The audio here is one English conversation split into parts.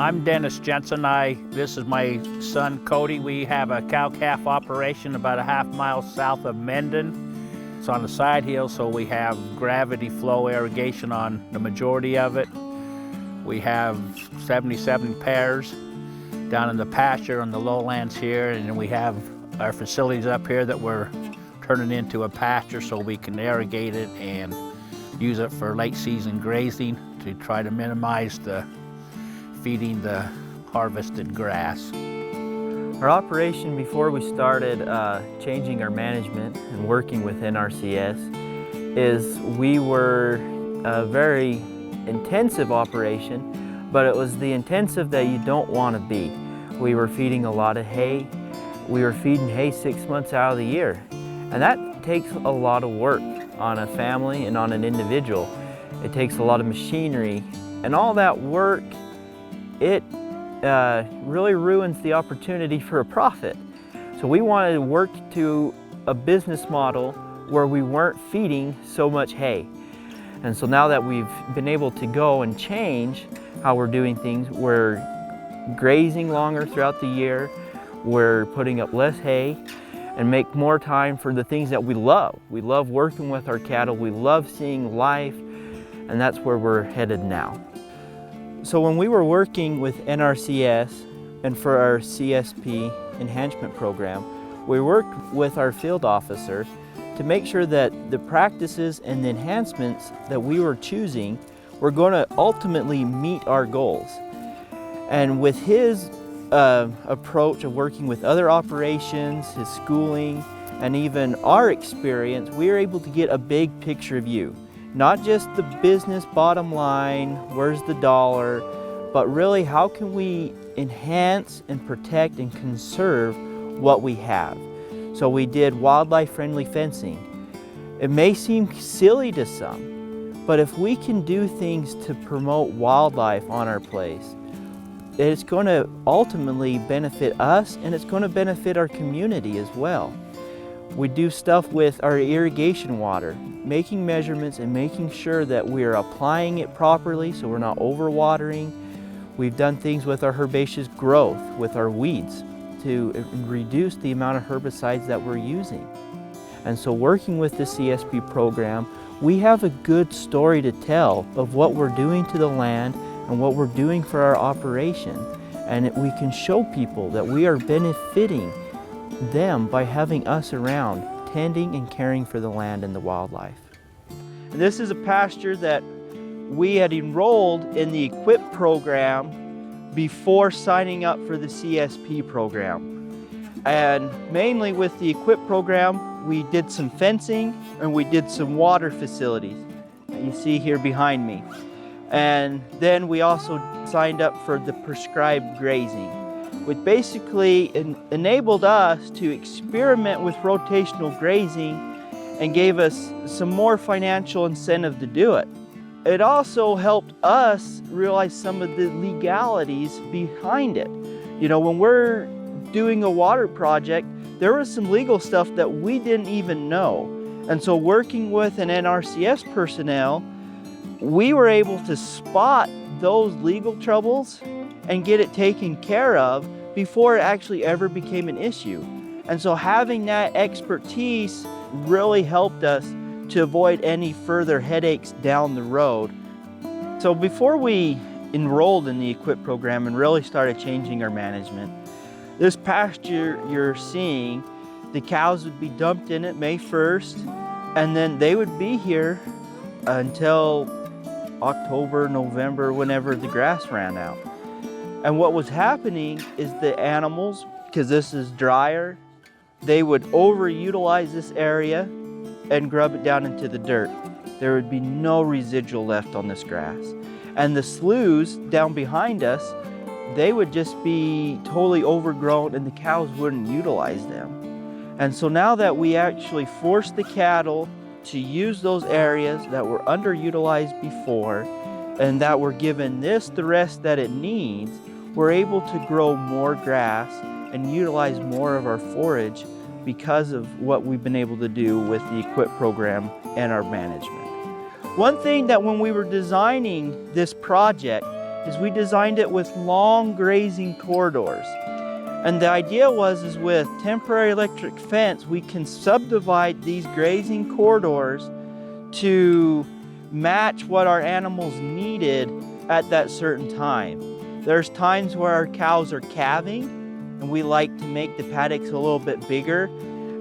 I'm Jensen. This is my son, Cody. We have a cow-calf operation about a half-mile south of Mendon. It's on the side hill, so we have gravity flow irrigation on the majority of it. We have 77 pairs down in the pasture on the lowlands here, and then we have our facilities up here that we're turning into a pasture so we can irrigate it and use it for late season grazing to try to minimize the feeding the harvested grass. Our operation before we started changing our management and working with NRCS is we were a very intensive operation, but it was the intensive that you don't want to be. We were feeding a lot of hay. We were feeding hay 6 months out of the year, and that takes a lot of work on a family and on an individual. It takes a lot of machinery, and all that work, it really ruins the opportunity for a profit. So we wanted to work to a business model where we weren't feeding so much hay. And so now that we've been able to go and change how we're doing things, we're grazing longer throughout the year, we're putting up less hay, and make more time for the things that we love. We love working with our cattle, we love seeing life, and that's where we're headed now. So when we were working with NRCS and for our CSP enhancement program, we worked with our field officer to make sure that the practices and the enhancements that we were choosing were going to ultimately meet our goals. And with his approach of working with other operations, his schooling, and even our experience, we were able to get a big picture view. Not just the business bottom line, where's the dollar, but really how can we enhance and protect and conserve what we have. So we did wildlife-friendly fencing. It may seem silly to some, but if we can do things to promote wildlife on our place, it's going to ultimately benefit us, and it's going to benefit our community as well. We do stuff with our irrigation water, making measurements and making sure that we're applying it properly so we're not overwatering. We've done things with our herbaceous growth, with our weeds, to reduce the amount of herbicides that we're using. And so working with the CSP program, we have a good story to tell of what we're doing to the land and what we're doing for our operation. And we can show people that we are benefiting them by having us around, tending and caring for the land and the wildlife. And this is a pasture that we had enrolled in the EQIP program before signing up for the CSP program. And mainly with the EQIP program, we did some fencing and we did some water facilities that you see here behind me. And then we also signed up for the prescribed grazing, which basically enabled us to experiment with rotational grazing and gave us some more financial incentive to do it. It also helped us realize some of the legalities behind it. You know, when we're doing a water project, there was some legal stuff that we didn't even know. And so working with an NRCS personnel, we were able to spot those legal troubles and get it taken care of before it actually ever became an issue. And so having that expertise really helped us to avoid any further headaches down the road. So before we enrolled in the EQIP program and really started changing our management, this pasture you're seeing, the cows would be dumped in it May 1st, and then they would be here until October, November, whenever the grass ran out. And what was happening is the animals, because this is drier, they would overutilize this area and grub it down into the dirt. There would be no residual left on this grass. And the sloughs down behind us, they would just be totally overgrown and the cows wouldn't utilize them. And so now that we actually forced the cattle to use those areas that were underutilized before and that were given this the rest that it needs, we're able to grow more grass and utilize more of our forage because of what we've been able to do with the EQIP program and our management. One thing that when we were designing this project is we designed it with long grazing corridors. And the idea is with temporary electric fence, we can subdivide these grazing corridors to match what our animals needed at that certain time. There's times where our cows are calving and we like to make the paddocks a little bit bigger.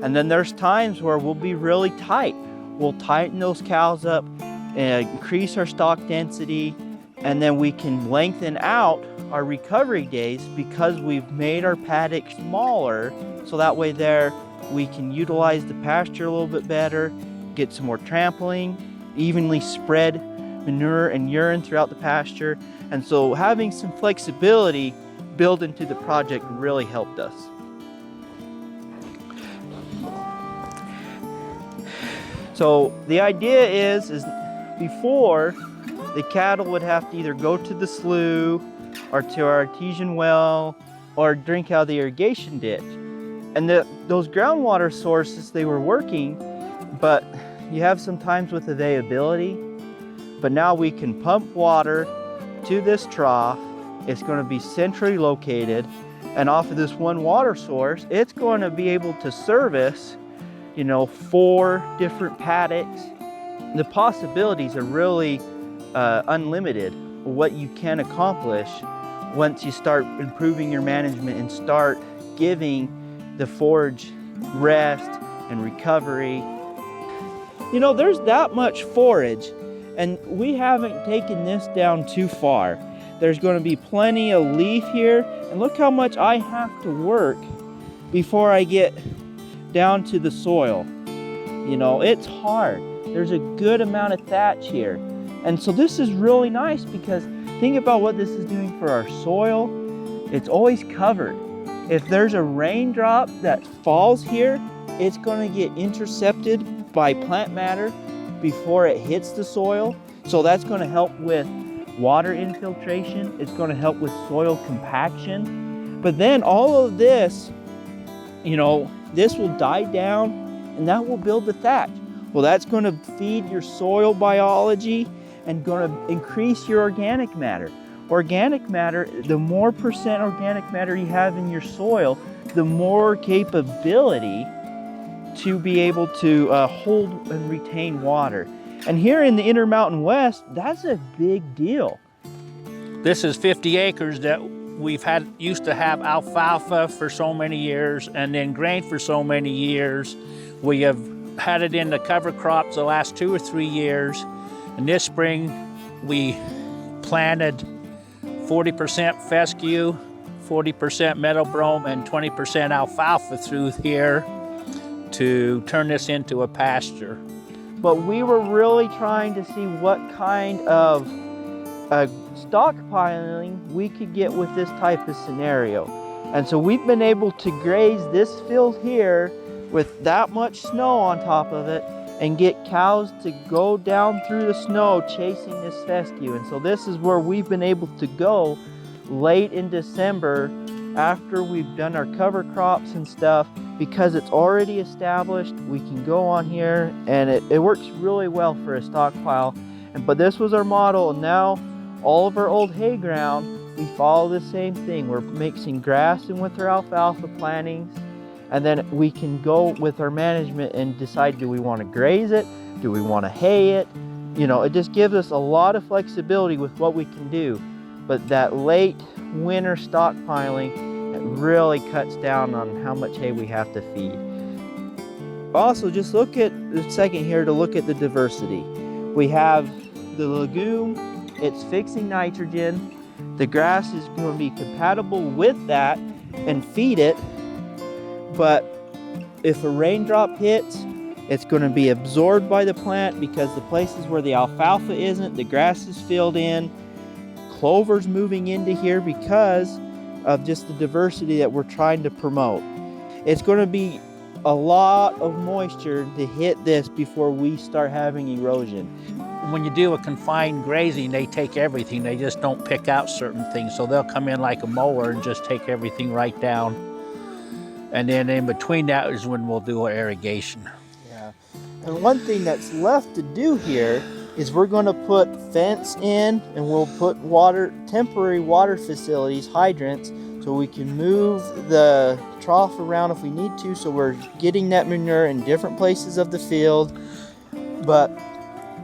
And then there's times where we'll be really tight. We'll tighten those cows up and increase our stock density, and then we can lengthen out our recovery days because we've made our paddock smaller, so that way there we can utilize the pasture a little bit better, get some more trampling, evenly spread manure and urine throughout the pasture. And so having some flexibility built into the project really helped us. So the idea is before, the cattle would have to either go to the slough or to our artesian well or drink out of the irrigation ditch. And those groundwater sources, they were working, but you have some times with availability. But now we can pump water to this trough. It's going to be centrally located, and off of this one water source, it's going to be able to service, 4 different paddocks. The possibilities are really unlimited, what you can accomplish once you start improving your management and start giving the forage rest and recovery. There's that much forage, and we haven't taken this down too far. There's going to be plenty of leaf here, and look how much I have to work before I get down to the soil. It's hard. There's a good amount of thatch here. And so this is really nice because think about what this is doing for our soil. It's always covered. If there's a raindrop that falls here, it's going to get intercepted by plant matter before it hits the soil. So that's going to help with water infiltration. It's going to help with soil compaction. But then all of this, this will die down and that will build the thatch. Well, that's going to feed your soil biology and going to increase your organic matter. Organic matter, the more percent organic matter you have in your soil, the more capability to be able to hold and retain water. And here in the Intermountain West, that's a big deal. This is 50 acres that we've used to have alfalfa for so many years and then grain for so many years. We have had it in the cover crops the last 2 or 3 years. And this spring, we planted 40% fescue, 40% meadow brome, and 20% alfalfa through here to turn this into a pasture. But we were really trying to see what kind of stockpiling we could get with this type of scenario. And so we've been able to graze this field here with that much snow on top of it and get cows to go down through the snow chasing this fescue. And so this is where we've been able to go late in December after we've done our cover crops and stuff, because it's already established. We can go on here and it works really well for a stockpile. But this was our model, and now all of our old hay ground, we follow the same thing. We're mixing grass in with our alfalfa plantings, and then we can go with our management and decide, do we want to graze it? Do we want to hay it? It just gives us a lot of flexibility with what we can do. But that late winter stockpiling, it really cuts down on how much hay we have to feed. Also, just look at a second here to look at the diversity. We have the legume, it's fixing nitrogen. The grass is going to be compatible with that and feed it. But if a raindrop hits, it's going to be absorbed by the plant because the places where the alfalfa isn't, the grass is filled in. Clover's moving into here because of just the diversity that we're trying to promote. It's going to be a lot of moisture to hit this before we start having erosion. When you do a confined grazing, they take everything. They just don't pick out certain things. So they'll come in like a mower and just take everything right down. And then in between that is when we'll do our irrigation. Yeah. And one thing that's left to do here is we're going to put fence in, and we'll put temporary water facilities, hydrants, so we can move the trough around if we need to, so we're getting that manure in different places of the field. But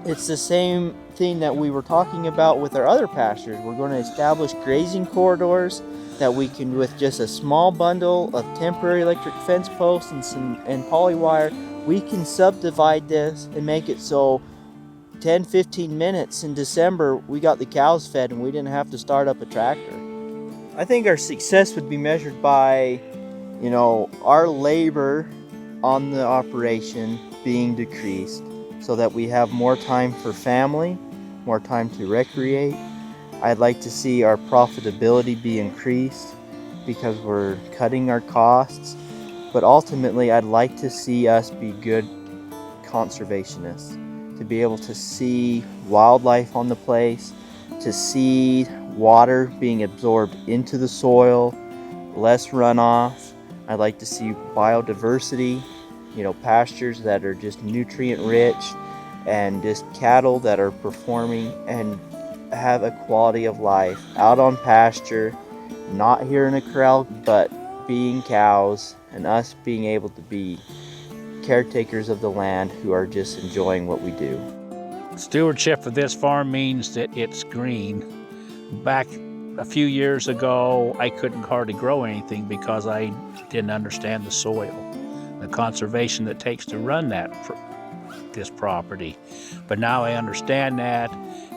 it's the same thing that we were talking about with our other pastures. We're going to establish grazing corridors that we can, with just a small bundle of temporary electric fence posts and polywire, we can subdivide this and make it so 10-15 minutes in December we got the cows fed and we didn't have to start up a tractor. I think our success would be measured by, our labor on the operation being decreased, so that we have more time for family, more time to recreate. I'd like to see our profitability be increased because we're cutting our costs, but ultimately I'd like to see us be good conservationists, to be able to see wildlife on the place, to see water being absorbed into the soil, less runoff. I'd like to see biodiversity, pastures that are just nutrient rich, and just cattle that are performing and have a quality of life out on pasture, not here in a corral, but being cows, and us being able to be caretakers of the land who are just enjoying what we do. Stewardship of this farm means that it's green. Back a few years ago, I couldn't hardly grow anything because I didn't understand the soil, the conservation that takes to run this property. But now I understand that,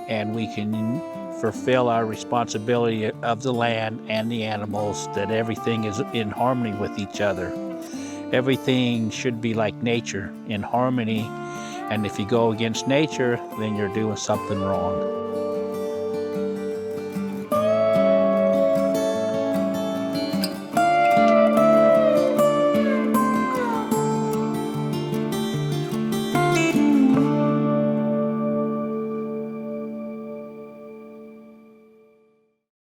and we can fulfill our responsibility of the land and the animals, that everything is in harmony with each other. Everything should be like nature, in harmony, and if you go against nature, then you're doing something wrong.